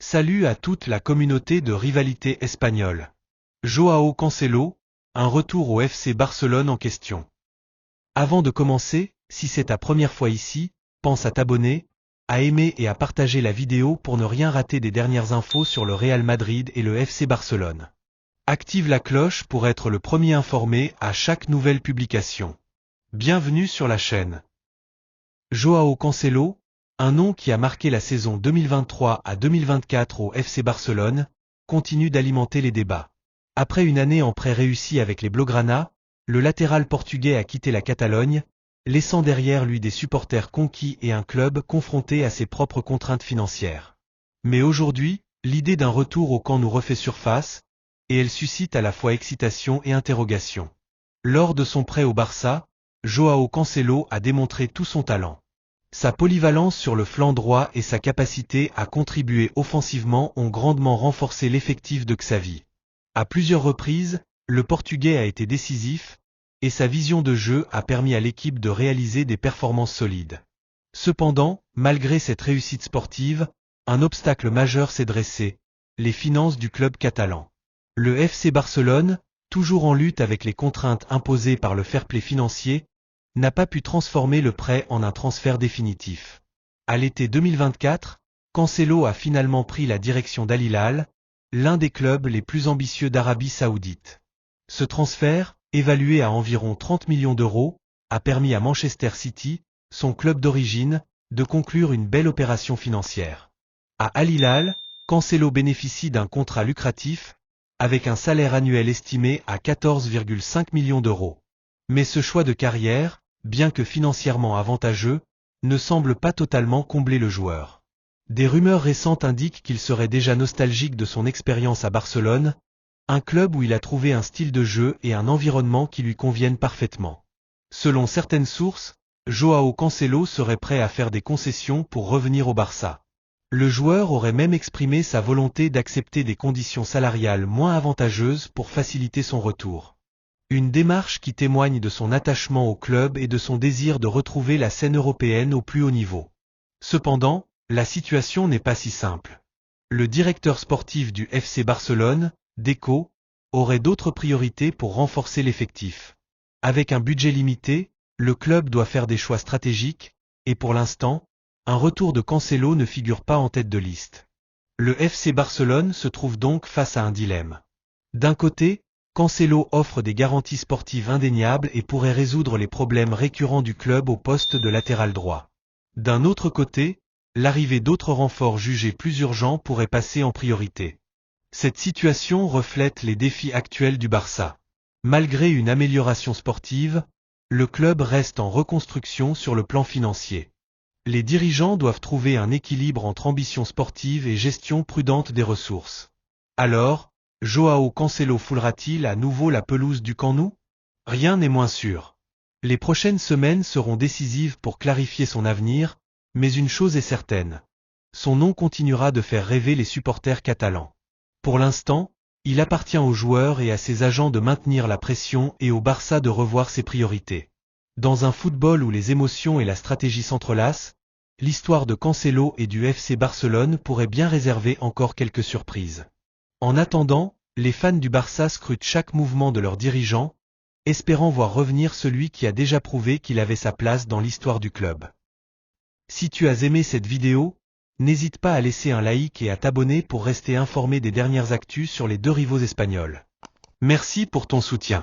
Salut à toute la communauté de rivalité espagnole. Joao Cancelo, un retour au FC Barcelone en question. Avant de commencer, si c'est ta première fois ici, pense à t'abonner, à aimer et à partager la vidéo pour ne rien rater des dernières infos sur le Real Madrid et le FC Barcelone. Active la cloche pour être le premier informé à chaque nouvelle publication. Bienvenue sur la chaîne. Joao Cancelo, un nom qui a marqué la saison 2023 à 2024 au FC Barcelone, continue d'alimenter les débats. Après une année en prêt réussi avec les Blaugrana, le latéral portugais a quitté la Catalogne, laissant derrière lui des supporters conquis et un club confronté à ses propres contraintes financières. Mais aujourd'hui, l'idée d'un retour au camp nous refait surface, et elle suscite à la fois excitation et interrogation. Lors de son prêt au Barça, Joao Cancelo a démontré tout son talent. Sa polyvalence sur le flanc droit et sa capacité à contribuer offensivement ont grandement renforcé l'effectif de Xavi. À plusieurs reprises, le Portugais a été décisif, et sa vision de jeu a permis à l'équipe de réaliser des performances solides. Cependant, malgré cette réussite sportive, un obstacle majeur s'est dressé, les finances du club catalan. Le FC Barcelone, toujours en lutte avec les contraintes imposées par le fair-play financier, n'a pas pu transformer le prêt en un transfert définitif. À l'été 2024, Cancelo a finalement pris la direction d'Al Hilal, l'un des clubs les plus ambitieux d'Arabie Saoudite. Ce transfert, évalué à environ 30 millions d'euros, a permis à Manchester City, son club d'origine, de conclure une belle opération financière. À Al Hilal, Cancelo bénéficie d'un contrat lucratif, avec un salaire annuel estimé à 14,5 millions d'euros. Mais ce choix de carrière, bien que financièrement avantageux, ne semble pas totalement combler le joueur. Des rumeurs récentes indiquent qu'il serait déjà nostalgique de son expérience à Barcelone, un club où il a trouvé un style de jeu et un environnement qui lui conviennent parfaitement. Selon certaines sources, Joao Cancelo serait prêt à faire des concessions pour revenir au Barça. Le joueur aurait même exprimé sa volonté d'accepter des conditions salariales moins avantageuses pour faciliter son retour. Une démarche qui témoigne de son attachement au club et de son désir de retrouver la scène européenne au plus haut niveau. Cependant, la situation n'est pas si simple. Le directeur sportif du FC Barcelone, Deco, aurait d'autres priorités pour renforcer l'effectif. Avec un budget limité, le club doit faire des choix stratégiques, et pour l'instant, un retour de Cancelo ne figure pas en tête de liste. Le FC Barcelone se trouve donc face à un dilemme. D'un côté, Cancelo offre des garanties sportives indéniables et pourrait résoudre les problèmes récurrents du club au poste de latéral droit. D'un autre côté, l'arrivée d'autres renforts jugés plus urgents pourrait passer en priorité. Cette situation reflète les défis actuels du Barça. Malgré une amélioration sportive, le club reste en reconstruction sur le plan financier. Les dirigeants doivent trouver un équilibre entre ambition sportive et gestion prudente des ressources. Alors, Joao Cancelo foulera-t-il à nouveau la pelouse du Camp Nou? Rien n'est moins sûr. Les prochaines semaines seront décisives pour clarifier son avenir, mais une chose est certaine. Son nom continuera de faire rêver les supporters catalans. Pour l'instant, il appartient aux joueurs et à ses agents de maintenir la pression et au Barça de revoir ses priorités. Dans un football où les émotions et la stratégie s'entrelacent, l'histoire de Cancelo et du FC Barcelone pourrait bien réserver encore quelques surprises. En attendant, les fans du Barça scrutent chaque mouvement de leurs dirigeants, espérant voir revenir celui qui a déjà prouvé qu'il avait sa place dans l'histoire du club. Si tu as aimé cette vidéo, n'hésite pas à laisser un like et à t'abonner pour rester informé des dernières actus sur les deux rivaux espagnols. Merci pour ton soutien.